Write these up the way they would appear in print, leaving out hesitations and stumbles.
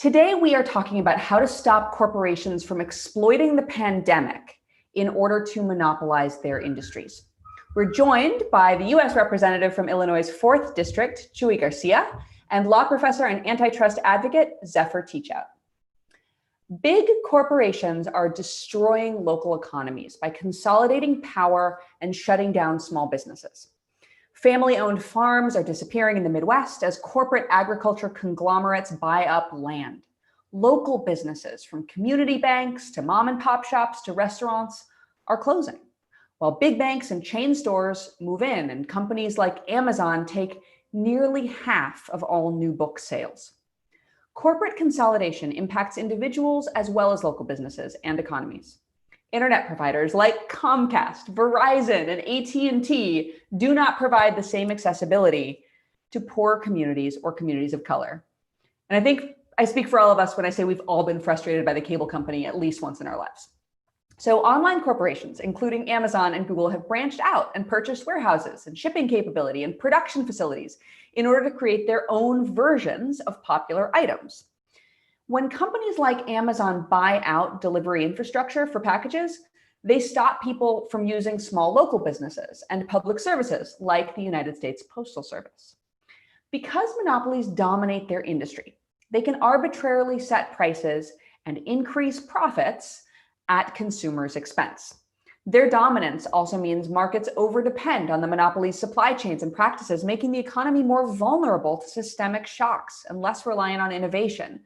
Today, we are talking about how to stop corporations from exploiting the pandemic in order to monopolize their industries. We're joined by the US representative from Illinois' 4th District, Chuy Garcia, and law professor and antitrust advocate, Zephyr Teachout. Big corporations are destroying local economies by consolidating power and shutting down small businesses. Family-owned farms are disappearing in the Midwest as corporate agriculture conglomerates buy up land. Local businesses, from community banks to mom and pop shops to restaurants, are closing, while big banks and chain stores move in and companies like Amazon take nearly half of all new book sales. Corporate consolidation impacts individuals as well as local businesses and economies. Internet providers like Comcast, Verizon, and AT&T do not provide the same accessibility to poor communities or communities of color. And I think I speak for all of us when I say we've all been frustrated by the cable company at least once in our lives. So online corporations, including Amazon and Google, have branched out and purchased warehouses and shipping capability and production facilities in order to create their own versions of popular items. When companies like Amazon buy out delivery infrastructure for packages, they stop people from using small local businesses and public services like the United States Postal Service. Because monopolies dominate their industry, they can arbitrarily set prices and increase profits at consumers' expense. Their dominance also means markets overdepend on the monopoly's supply chains and practices, making the economy more vulnerable to systemic shocks and less reliant on innovation.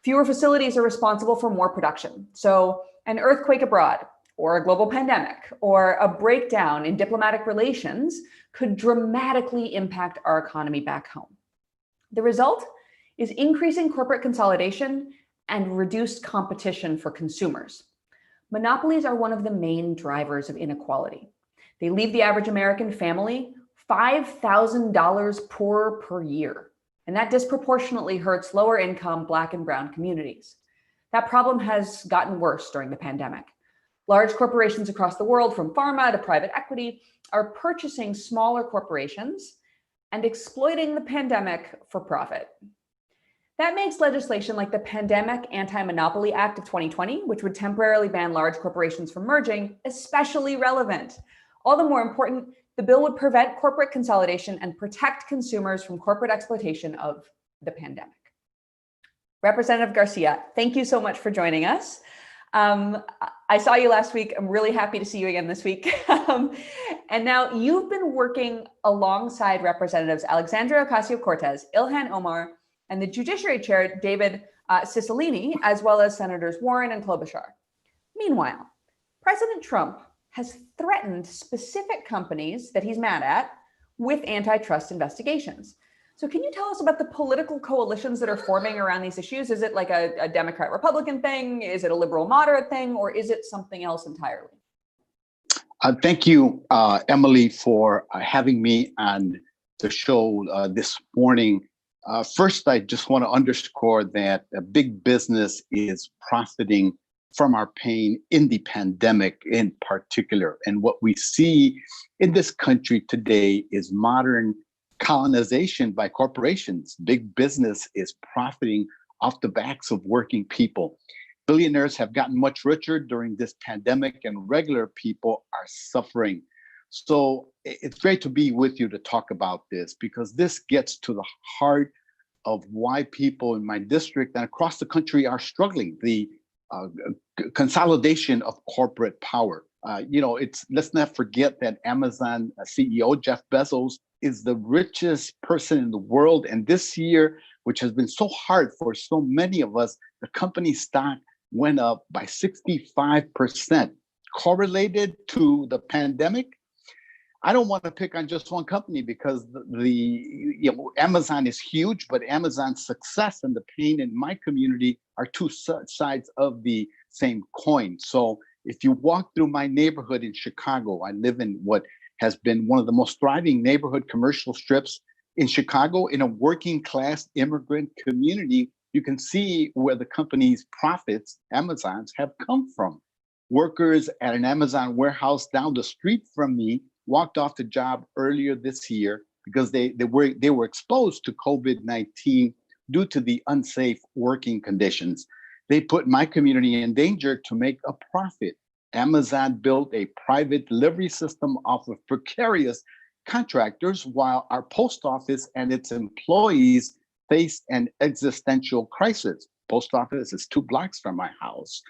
Fewer facilities are responsible for more production. So an earthquake abroad, or a global pandemic, or a breakdown in diplomatic relations could dramatically impact our economy back home. The result is increasing corporate consolidation and reduced competition for consumers. Monopolies are one of the main drivers of inequality. They leave the average American family $5,000 poorer per year. And that disproportionately hurts lower income Black and brown communities. That problem has gotten worse during the pandemic. Large corporations across the world, from pharma to private equity, are purchasing smaller corporations and exploiting the pandemic for profit. That makes legislation like the Pandemic AntiMonopoly Act of 2020, which would temporarily ban large corporations from merging, especially relevant. All the more important, the bill would prevent corporate consolidation and protect consumers from corporate exploitation of the pandemic. Representative Garcia, thank you so much for joining us. I saw you last week. I'm really happy to see you again this week. And now you've been working alongside Representatives Alexandria Ocasio-Cortez, Ilhan Omar, and the Judiciary Chair, David Cicilline, as well as Senators Warren and Klobuchar. Meanwhile, President Trump has threatened specific companies that he's mad at with antitrust investigations. So can you tell us about the political coalitions that are forming around these issues? Is it like a Democrat-Republican thing? Is it a liberal-moderate thing? Or is it something else entirely? Thank you, Emily, for having me on the show this morning. First, I just want to underscore that big business is profiting from our pain in the pandemic in particular. And what we see in this country today is modern colonization by corporations. Big business is profiting off the backs of working people. Billionaires have gotten much richer during this pandemic, and regular people are suffering. So it's great to be with you to talk about this, because this gets to the heart of why people in my district and across the country are struggling. The consolidation of corporate power. Let's not forget that Amazon CEO Jeff Bezos is the richest person in the world. And this year, which has been so hard for so many of us, the company stock went up by 65%, correlated to the pandemic. I don't want to pick on just one company, because Amazon is huge, but Amazon's success and the pain in my community are two sides of the same coin. So if you walk through my neighborhood in Chicago, I live in what has been one of the most thriving neighborhood commercial strips in Chicago, in a working class immigrant community. You can see where the company's profits, Amazon's, have come from. Workers at an Amazon warehouse down the street from me walked off the job earlier this year because they were exposed to COVID-19 due to the unsafe working conditions. They put my community in danger to make a profit. Amazon built a private delivery system off of precarious contractors, while our post office and its employees faced an existential crisis. Post office is 2 blocks from my house.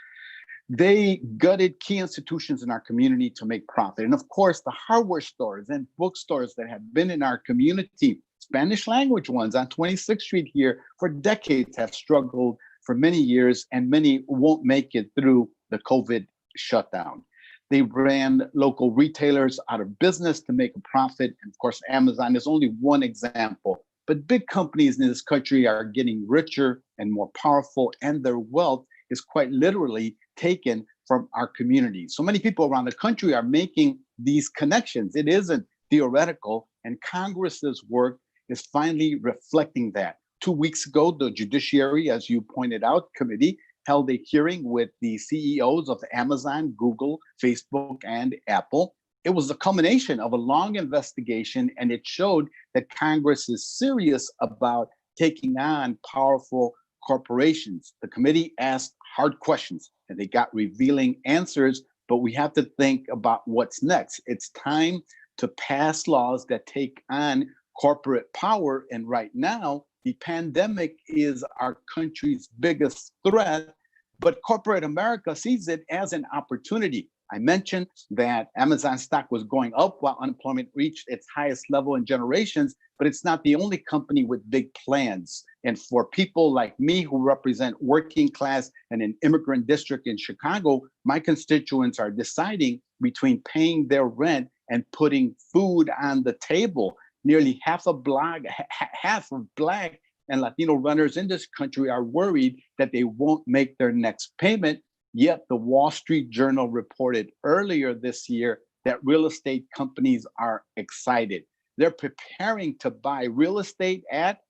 They gutted key institutions in our community to make profit. And of course, the hardware stores and bookstores that have been in our community, Spanish language ones on 26th Street here for decades, have struggled for many years, and many won't make it through the COVID shutdown. They ran local retailers out of business to make a profit. And of course, Amazon is only one example. But big companies in this country are getting richer and more powerful, and their wealth is quite literally taken from our community. So many people around the country are making these connections. It isn't theoretical, and Congress's work is finally reflecting that. 2 weeks ago, the Judiciary, as you pointed out, committee held a hearing with the CEOs of Amazon, Google, Facebook, and Apple. It was the culmination of a long investigation, and it showed that Congress is serious about taking on powerful corporations. The committee asked hard questions, and they got revealing answers, but we have to think about what's next. It's time to pass laws that take on corporate power, and right now, the pandemic is our country's biggest threat, but corporate America sees it as an opportunity. I mentioned that Amazon stock was going up while unemployment reached its highest level in generations, but it's not the only company with big plans. And for people like me who represent working class and an immigrant district in Chicago, my constituents are deciding between paying their rent and putting food on the table. Nearly half of Black and Latino runners in this country are worried that they won't make their next payment. Yet the Wall Street Journal reported earlier this year that real estate companies are excited. They're preparing to buy real estate at,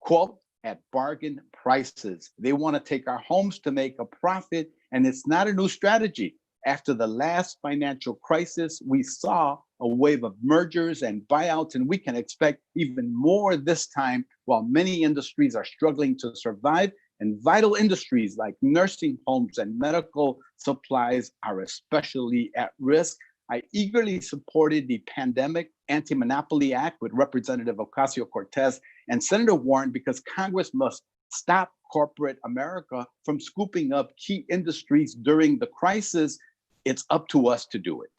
quote, at bargain prices. They want to take our homes to make a profit, and it's not a new strategy. After the last financial crisis, we saw a wave of mergers and buyouts, and we can expect even more this time while many industries are struggling to survive, and vital industries like nursing homes and medical supplies are especially at risk. I eagerly supported the Pandemic Anti-Monopoly Act with Representative Ocasio-Cortez and Senator Warren because Congress must stop corporate America from scooping up key industries during the crisis. It's up to us to do it.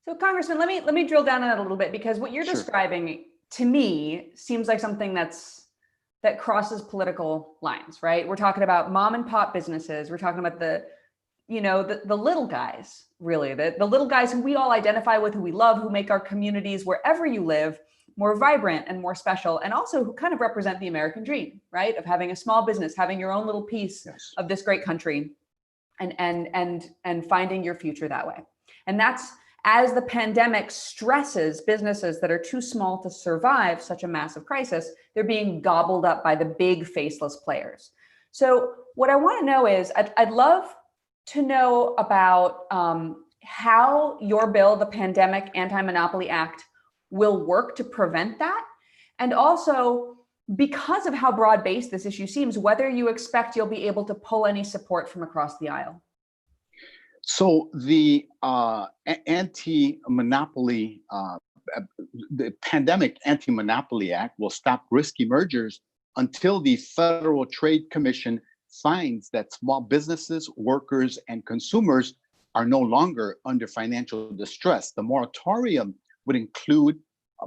So, Congressman, let me drill down on that a little bit, because what you're Sure. describing to me seems like something that crosses political lines, right? We're talking about mom and pop businesses. We're talking about the little guys, really, the little guys who we all identify with, who we love, who make our communities wherever you live more vibrant and more special, and also who kind of represent the American dream, right? Of having a small business, having your own little piece Yes. of this great country, and finding your future that way. And that's, as the pandemic stresses businesses that are too small to survive such a massive crisis, they're being gobbled up by the big faceless players. So what I want to know is, I'd love to know about how your bill, the Pandemic Anti-Monopoly Act, will work to prevent that. And also, because of how broad-based this issue seems, whether you expect you'll be able to pull any support from across the aisle. So the anti-monopoly, the Pandemic Anti-Monopoly Act will stop risky mergers until the Federal Trade Commission finds that small businesses, workers, and consumers are no longer under financial distress. The moratorium would include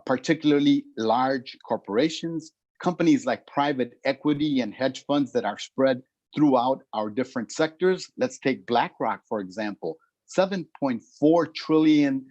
particularly large corporations, companies like private equity and hedge funds that are spread throughout our different sectors. Let's take BlackRock, for example, $7.4 trillion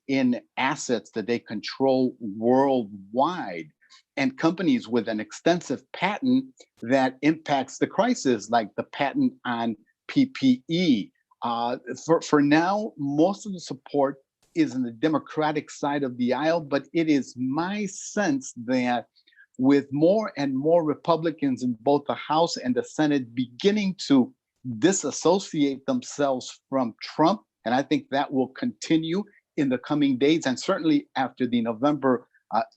in assets that they control worldwide, and companies with an extensive patent that impacts the crisis, like the patent on PPE. For now, most of the support is in the Democratic side of the aisle, but it is my sense that with more and more Republicans in both the House and the Senate beginning to disassociate themselves from Trump, and I think that will continue in the coming days and certainly after the November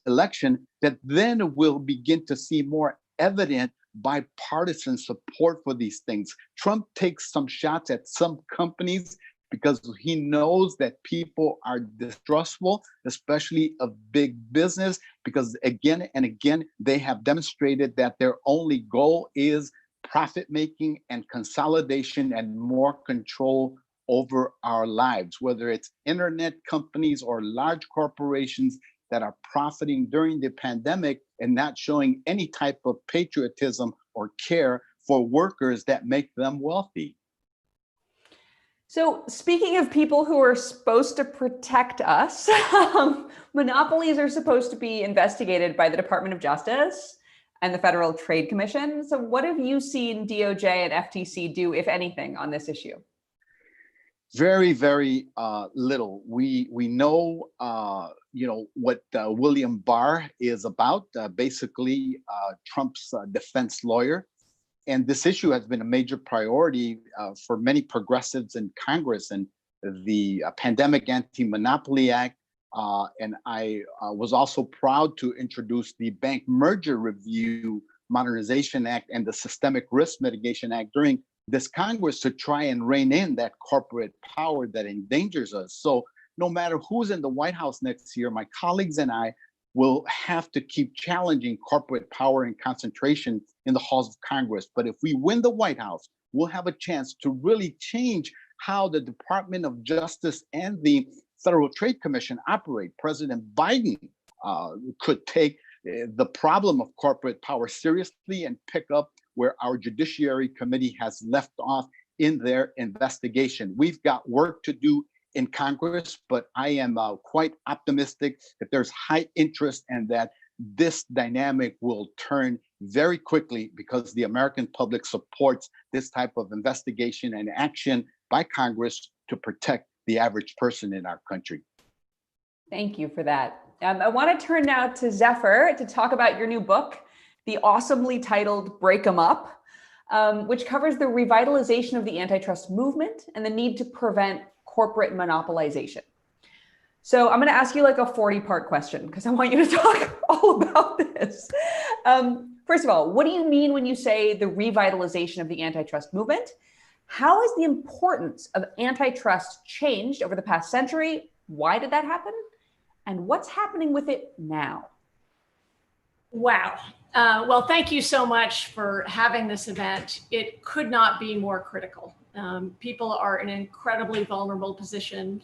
election, that then we'll begin to see more evident bipartisan support for these things. Trump takes some shots at some companies because he knows that people are distrustful, especially of big business, because again and again, they have demonstrated that their only goal is profit making and consolidation and more control over our lives, whether it's internet companies or large corporations that are profiting during the pandemic and not showing any type of patriotism or care for workers that make them wealthy. So speaking of people who are supposed to protect us, monopolies are supposed to be investigated by the Department of Justice and the Federal Trade Commission. So what have you seen DOJ and FTC do, if anything, on this issue? Very, very little. We know, what William Barr is about. Basically, Trump's defense lawyer. And this issue has been a major priority for many progressives in Congress, and the Pandemic Anti-Monopoly Act. And I was also proud to introduce the Bank Merger Review Modernization Act and the Systemic Risk Mitigation Act during this Congress to try and rein in that corporate power that endangers us. So no matter who's in the White House next year, my colleagues and I will have to keep challenging corporate power and concentration in the halls of Congress. But if we win the White House, we'll have a chance to really change how the Department of Justice and the Federal Trade Commission operate. President Biden could take the problem of corporate power seriously and pick up where our Judiciary Committee has left off in their investigation. We've got work to do in Congress, but I am quite optimistic that there's high interest and that this dynamic will turn very quickly because the American public supports this type of investigation and action by Congress to protect the average person in our country. Thank you for that. I want to turn now to Zephyr to talk about your new book, the awesomely titled Break 'em Up, which covers the revitalization of the antitrust movement and the need to prevent corporate monopolization. So I'm going to ask you like a 40-part question because I want you to talk all about this. First of all, what do you mean when you say the revitalization of the antitrust movement? How has the importance of antitrust changed over the past century? Why did that happen? And what's happening with it now? Wow. Well, thank you so much for having this event. It could not be more critical. People are in an incredibly vulnerable position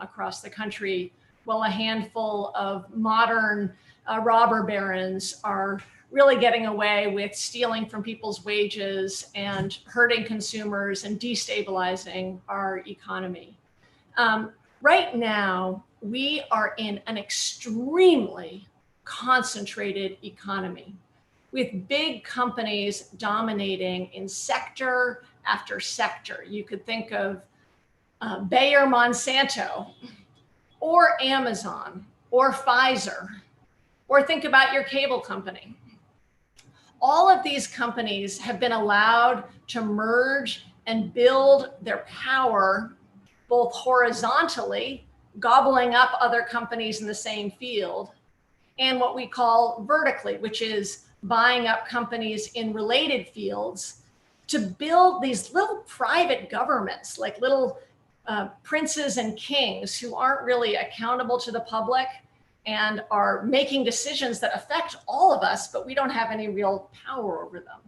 across the country, while a handful of modern robber barons are really getting away with stealing from people's wages and hurting consumers and destabilizing our economy. Right now, we are in an extremely concentrated economy with big companies dominating in sector after sector. You could think of Bayer Monsanto or Amazon or Pfizer, or think about your cable company. All of these companies have been allowed to merge and build their power both horizontally, gobbling up other companies in the same field, and what we call vertically, which is buying up companies in related fields to build these little private governments, like little princes and kings who aren't really accountable to the public and are making decisions that affect all of us, but we don't have any real power over them.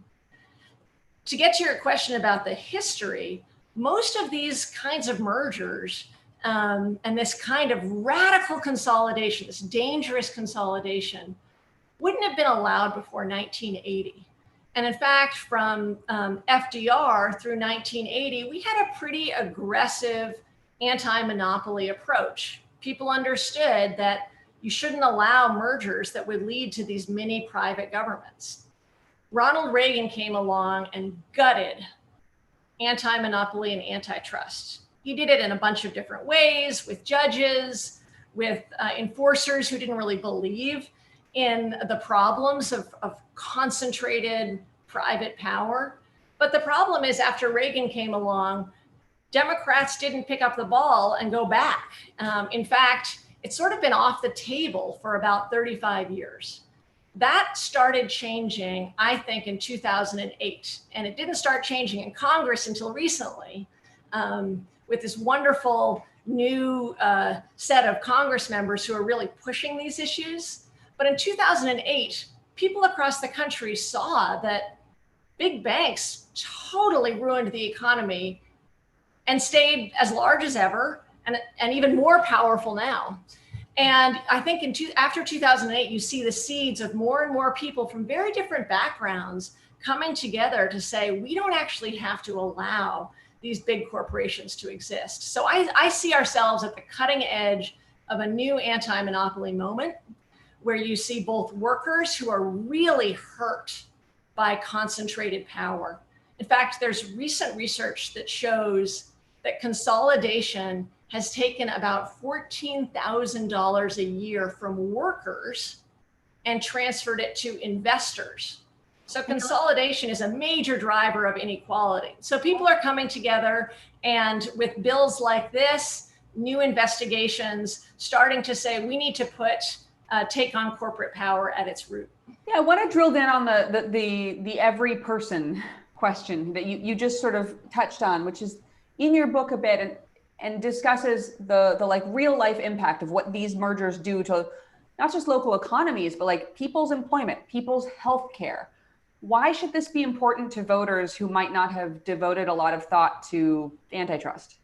To get to your question about the history, most of these kinds of mergers and this kind of radical consolidation, this dangerous consolidation, wouldn't have been allowed before 1980. And in fact, from FDR through 1980, we had a pretty aggressive anti-monopoly approach. People understood that you shouldn't allow mergers that would lead to these mini private governments. Ronald Reagan came along and gutted anti-monopoly and antitrust. He did it in a bunch of different ways, with judges, with enforcers who didn't really believe in the problems of concentrated private power. But the problem is, after Reagan came along, Democrats didn't pick up the ball and go back. In fact, it's sort of been off the table for about 35 years. That started changing, I think, in 2008. And it didn't start changing in Congress until recently, with this wonderful new set of Congress members who are really pushing these issues. But in 2008, people across the country saw that big banks totally ruined the economy and stayed as large as ever and even more powerful now. And I think after 2008, you see the seeds of more and more people from very different backgrounds coming together to say, we don't actually have to allow these big corporations to exist. So I see ourselves at the cutting edge of a new anti-monopoly moment, where you see both workers who are really hurt by concentrated power. In fact, there's recent research that shows that consolidation has taken about $14,000 a year from workers and transferred it to investors. So consolidation is a major driver of inequality. So people are coming together, and with bills like this, new investigations starting to say we need to take on corporate power at its root. Yeah, I want to drill down on the every person question that you just sort of touched on, which is in your book a bit, and discusses the like real life impact of what these mergers do to not just local economies, but like people's employment, people's healthcare. Why should this be important to voters who might not have devoted a lot of thought to antitrust?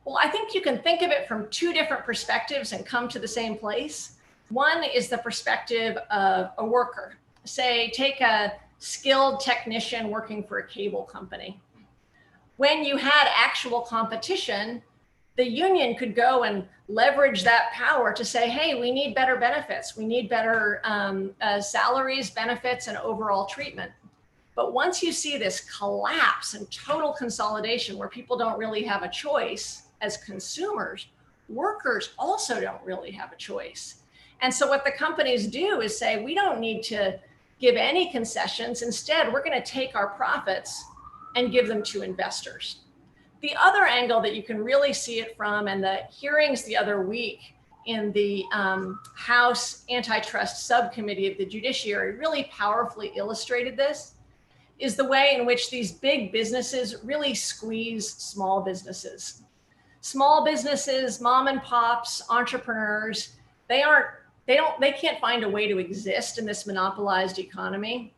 Well, I think you can think of it from two different perspectives and come to the same place. One is the perspective of a worker. Say, take a skilled technician working for a cable company. When you had actual competition, the union could go and leverage that power to say, hey, we need better benefits. We need better salaries, benefits, and overall treatment. But once you see this collapse and total consolidation where people don't really have a choice as consumers, workers also don't really have a choice. And so what the companies do is say, we don't need to give any concessions. Instead, we're going to take our profits and give them to investors. The other angle that you can really see it from, and the hearings the other week in the House Antitrust Subcommittee of the Judiciary really powerfully illustrated this, is the way in which these big businesses really squeeze small businesses. Small businesses, mom and pops, entrepreneurs, they can't find a way to exist in this monopolized economy.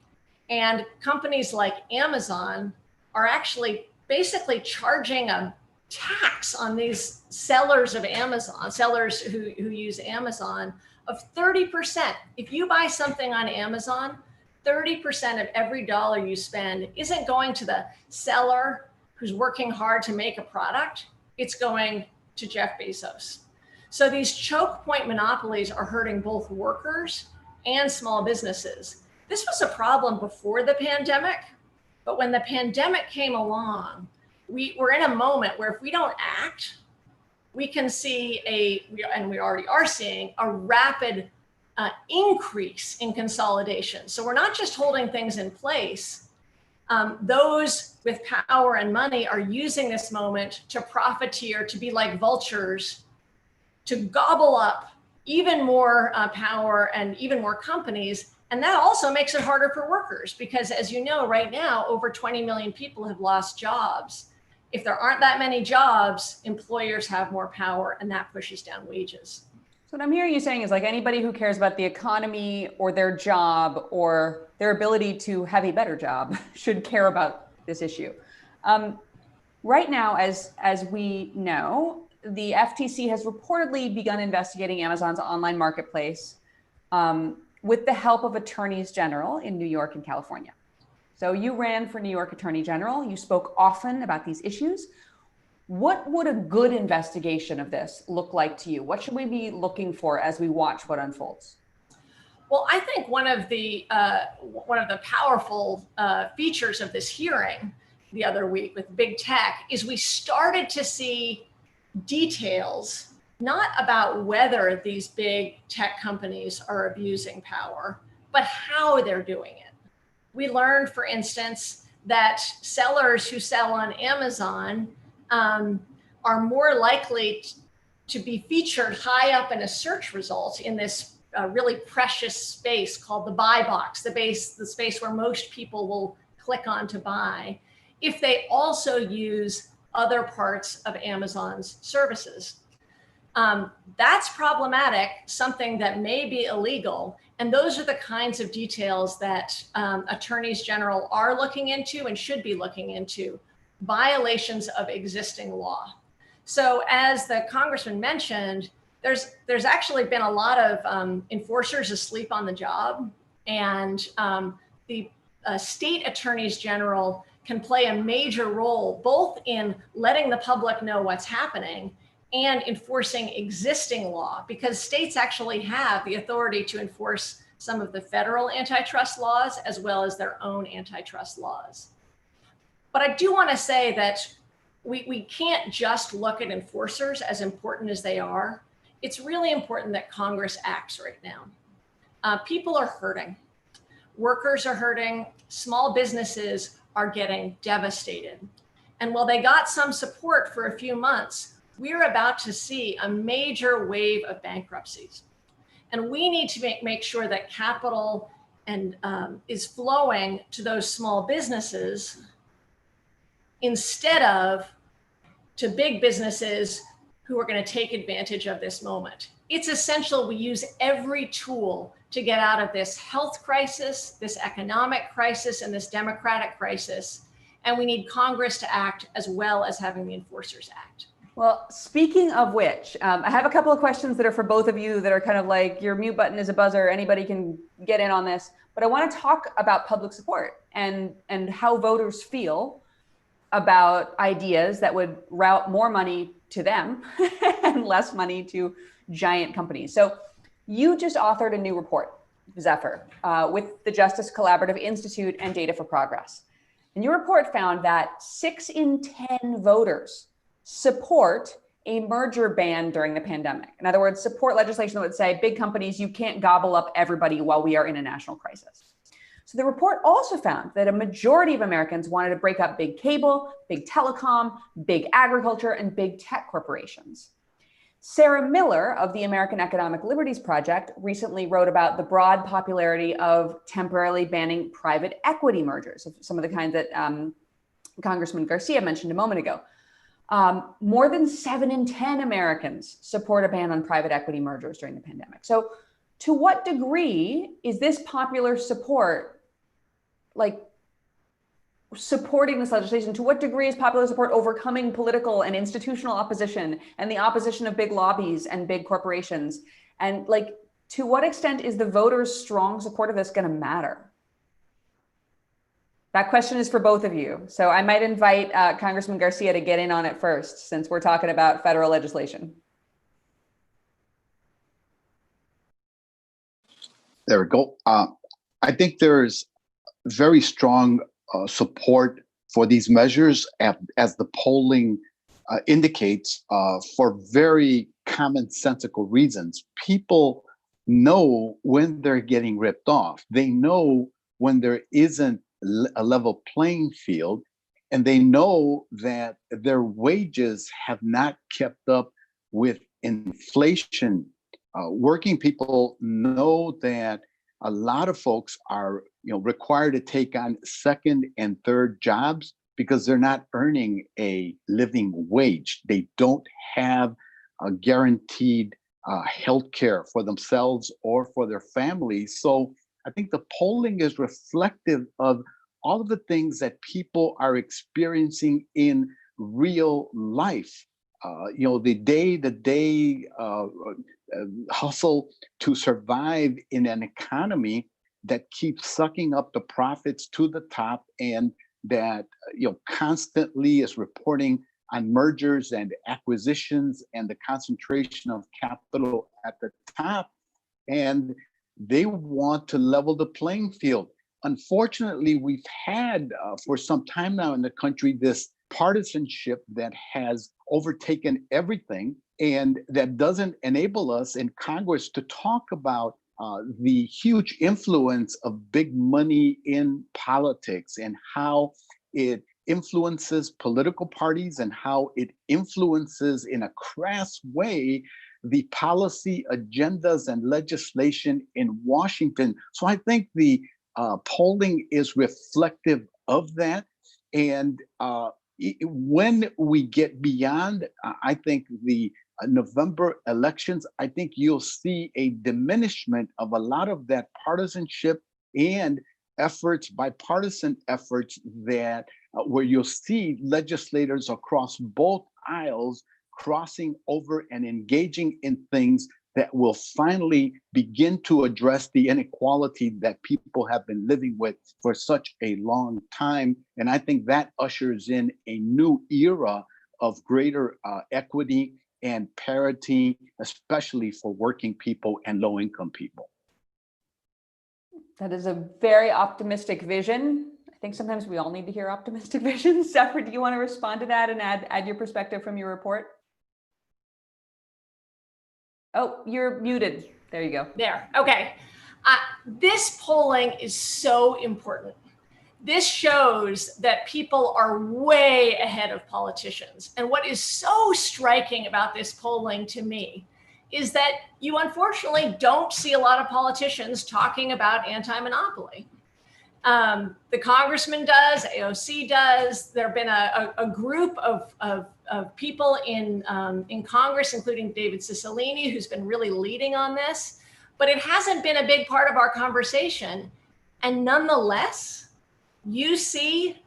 And companies like Amazon are actually basically charging a tax on these sellers of Amazon, sellers who use Amazon, of 30%. If you buy something on Amazon, 30% of every dollar you spend isn't going to the seller who's working hard to make a product, it's going to Jeff Bezos. So these choke point monopolies are hurting both workers and small businesses. This was a problem before the pandemic, but when the pandemic came along, we're in a moment where if we don't act, we can see and we already are seeing, a rapid increase in consolidation. So we're not just holding things in place. Those with power and money are using this moment to profiteer, to be like vultures, to gobble up even more power and even more companies. And that also makes it harder for workers because, as you know, right now, over 20 million people have lost jobs. If there aren't that many jobs, employers have more power, and that pushes down wages. So what I'm hearing you saying is like anybody who cares about the economy or their job or their ability to have a better job should care about this issue. Right now, as we know, the FTC has reportedly begun investigating Amazon's online marketplace with the help of attorneys general in New York and California. So you ran for New York Attorney General. You spoke often about these issues. What would a good investigation of this look like to you? What should we be looking for as we watch what unfolds? Well, I think one of the powerful features of this hearing the other week with big tech is we started to see details, not about whether these big tech companies are abusing power, but how they're doing it. We learned, for instance, that sellers who sell on Amazon are more likely to be featured high up in a search result in this a really precious space called the buy box, the space where most people will click on to buy, if they also use other parts of Amazon's services. That's problematic, something that may be illegal. And those are the kinds of details that attorneys general are looking into and should be looking into, violations of existing law. So as the congressman mentioned, there's actually been a lot of enforcers asleep on the job, and the state attorneys general can play a major role both in letting the public know what's happening and enforcing existing law, because states actually have the authority to enforce some of the federal antitrust laws as well as their own antitrust laws. But I do want to say that we can't just look at enforcers, as important as they are. It's really important that Congress acts right now. People are hurting. Workers are hurting. Small businesses are getting devastated. And while they got some support for a few months, we're about to see a major wave of bankruptcies. And we need to make sure that capital is flowing to those small businesses instead of to big businesses who are going to take advantage of this moment. It's essential we use every tool to get out of this health crisis, this economic crisis, and this democratic crisis. And we need Congress to act as well as having the enforcers act. Well, speaking of which, I have a couple of questions that are for both of you that are kind of like your mute button is a buzzer. Anybody can get in on this. But I want to talk about public support and how voters feel about ideas that would route more money to them and less money to giant companies. So you just authored a new report, Zephyr, with the Justice Collaborative Institute and Data for Progress. And your report found that 6 in 10 voters support a merger ban during the pandemic. In other words, support legislation that would say, big companies, you can't gobble up everybody while we are in a national crisis. So the report also found that a majority of Americans wanted to break up big cable, big telecom, big agriculture, and big tech corporations. Sarah Miller of the American Economic Liberties Project recently wrote about the broad popularity of temporarily banning private equity mergers, some of the kinds that Congressman Garcia mentioned a moment ago. More than 7 in 10 Americans support a ban on private equity mergers during the pandemic. So to what degree is this popular support, like supporting this legislation, to what degree is popular support overcoming political and institutional opposition and the opposition of big lobbies and big corporations? And like, to what extent is the voters' strong support of this going to matter? That question is for both of you. So I might invite Congressman Garcia to get in on it first, since we're talking about federal legislation. There we go. I think there's very strong support for these measures, as the polling indicates, for very commonsensical reasons. People know when they're getting ripped off. They know when there isn't a level playing field, and they know that their wages have not kept up with inflation. Working people know that a lot of folks are required to take on second and third jobs because they're not earning a living wage. They don't have a guaranteed health care for themselves or for their families. So I think the polling is reflective of all of the things that people are experiencing in real life. The day-to-day hustle to survive in an economy that keeps sucking up the profits to the top, and that constantly is reporting on mergers and acquisitions and the concentration of capital at the top. And they want to level the playing field. Unfortunately, we've had for some time now in the country this partisanship that has overtaken everything, and that doesn't enable us in Congress to talk about the huge influence of big money in politics and how it influences political parties and how it influences in a crass way the policy agendas and legislation in Washington. So I think the polling is reflective of that. And when we get beyond, I think the November elections, I think you'll see a diminishment of a lot of that partisanship and efforts, bipartisan efforts that where you'll see legislators across both aisles crossing over and engaging in things that will finally begin to address the inequality that people have been living with for such a long time. And I think that ushers in a new era of greater equity and parity, especially for working people and low-income people. That is a very optimistic vision. I think sometimes we all need to hear optimistic visions. Zephyr, do you want to respond to that and add your perspective from your report? Oh, you're muted. There you go. There. Okay. This polling is so important. This shows that people are way ahead of politicians. And what is so striking about this polling to me is that you unfortunately don't see a lot of politicians talking about anti-monopoly. The congressman does, AOC does. There have been a group of people in Congress, including David Cicilline, who's been really leading on this, but it hasn't been a big part of our conversation. And nonetheless, you see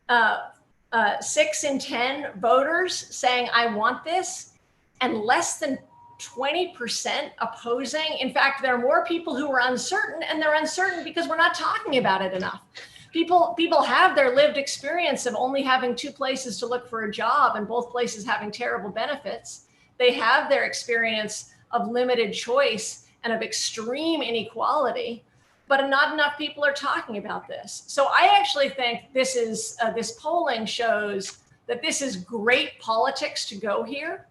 6 in 10 voters saying, I want this, and less than 20% opposing. In fact, there are more people who are uncertain, and they're uncertain because we're not talking about it enough. People have their lived experience of only having 2 places to look for a job and both places having terrible benefits. They have their experience of limited choice and of extreme inequality, but not enough people are talking about this. So I actually think this is this polling shows that this is great politics to go here.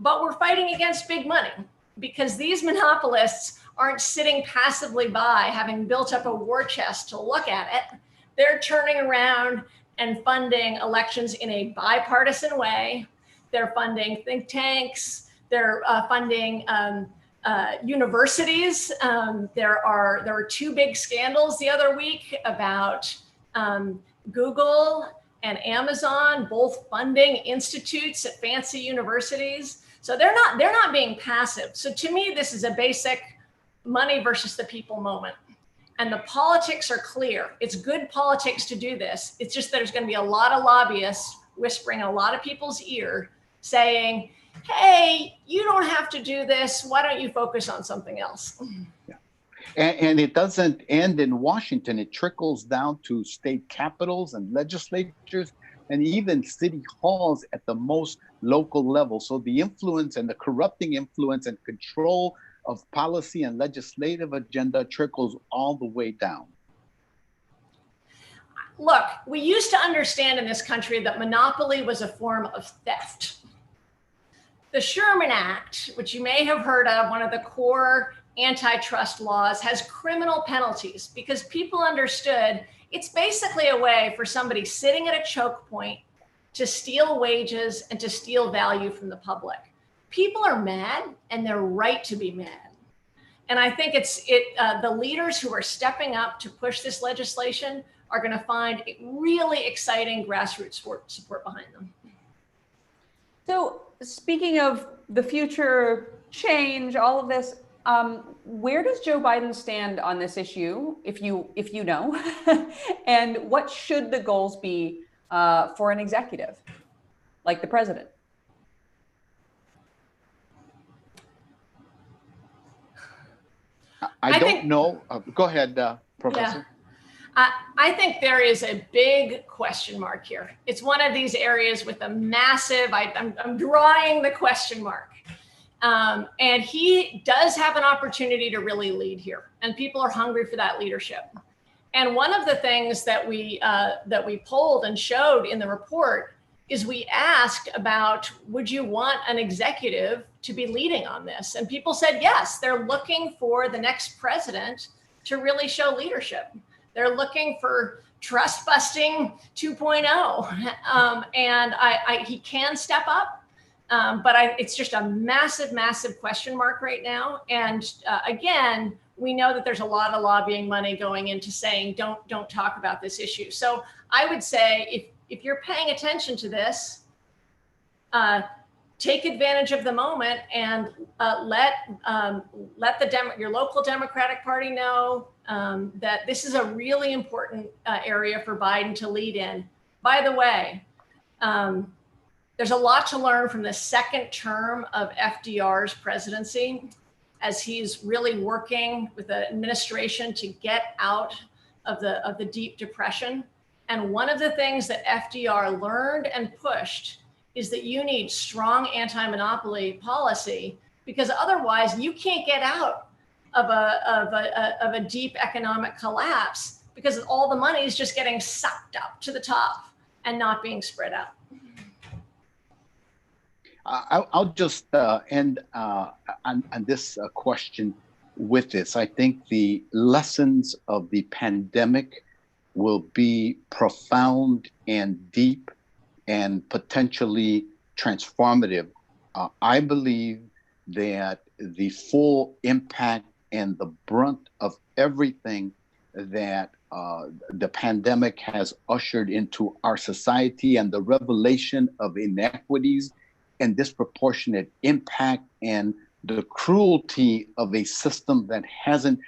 But we're fighting against big money because these monopolists aren't sitting passively by having built up a war chest to look at it. They're turning around and funding elections in a bipartisan way. They're funding think tanks. They're funding universities. There are 2 big scandals the other week about Google and Amazon both funding institutes at fancy universities. So they're not being passive. So to me, this is a basic money versus the people moment. And the politics are clear. It's good politics to do this. It's just there's going to be a lot of lobbyists whispering in a lot of people's ear saying, hey, you don't have to do this. Why don't you focus on something else? Yeah. And it doesn't end in Washington. It trickles down to state capitals and legislatures and even city halls at the most local level. So the influence and the corrupting influence and control of policy and legislative agenda trickles all the way down. Look, we used to understand in this country that monopoly was a form of theft. The Sherman Act, which you may have heard of, one of the core antitrust laws, has criminal penalties because people understood it's basically a way for somebody sitting at a choke point to steal wages and to steal value from the public. People are mad, and they're right to be mad. And I think the leaders who are stepping up to push this legislation are going to find really exciting grassroots support behind them. So speaking of the future, change, all of this, where does Joe Biden stand on this issue, if you know, and what should the goals be for an executive like the president? I don't know. Go ahead, Professor. Yeah. I think there is a big question mark here. It's one of these areas with a massive, I'm drawing the question mark. And he does have an opportunity to really lead here, and people are hungry for that leadership. And one of the things that we polled and showed in the report is we asked about, would you want an executive to be leading on this? And people said yes. They're looking for the next president to really show leadership. They're looking for trust busting 2.0, and he can step up. It's just a massive, massive question mark right now. And again, we know that there's a lot of lobbying money going into saying, don't talk about this issue. So I would say if you're paying attention to this, take advantage of the moment and let your local Democratic Party know that this is a really important area for Biden to lead in. By the way, there's a lot to learn from the second term of FDR's presidency, as he's really working with the administration to get out of the Deep Depression. And one of the things that FDR learned and pushed is that you need strong anti-monopoly policy, because otherwise you can't get out of a deep economic collapse, because all the money is just getting sucked up to the top and not being spread out. I'll just end on this question with this. I think the lessons of the pandemic will be profound and deep and potentially transformative. I believe that the full impact and the brunt of everything that the pandemic has ushered into our society, and the revelation of inequities and disproportionate impact and the cruelty of a system that hasn't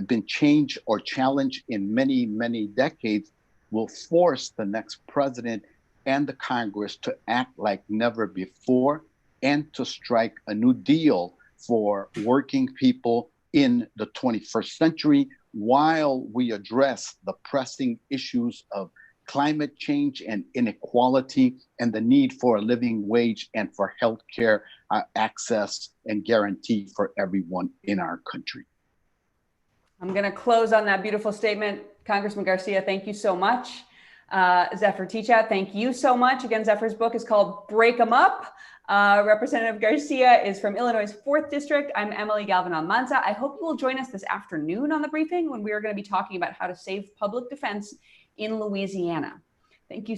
been changed or challenged in many, many decades, will force the next president and the Congress to act like never before, and to strike a new deal for working people in the 21st century, while we address the pressing issues of climate change and inequality, and the need for a living wage and for healthcare access and guarantee for everyone in our country. I'm going to close on that beautiful statement. Congressman Garcia, thank you so much. Zephyr Teachout, thank you so much. Again, Zephyr's book is called Break 'em Up. Representative Garcia is from Illinois' 4th District. I'm Emily Galvan-Almanza. I hope you will join us this afternoon on the briefing, when we are going to be talking about how to save public defense in Louisiana. Thank you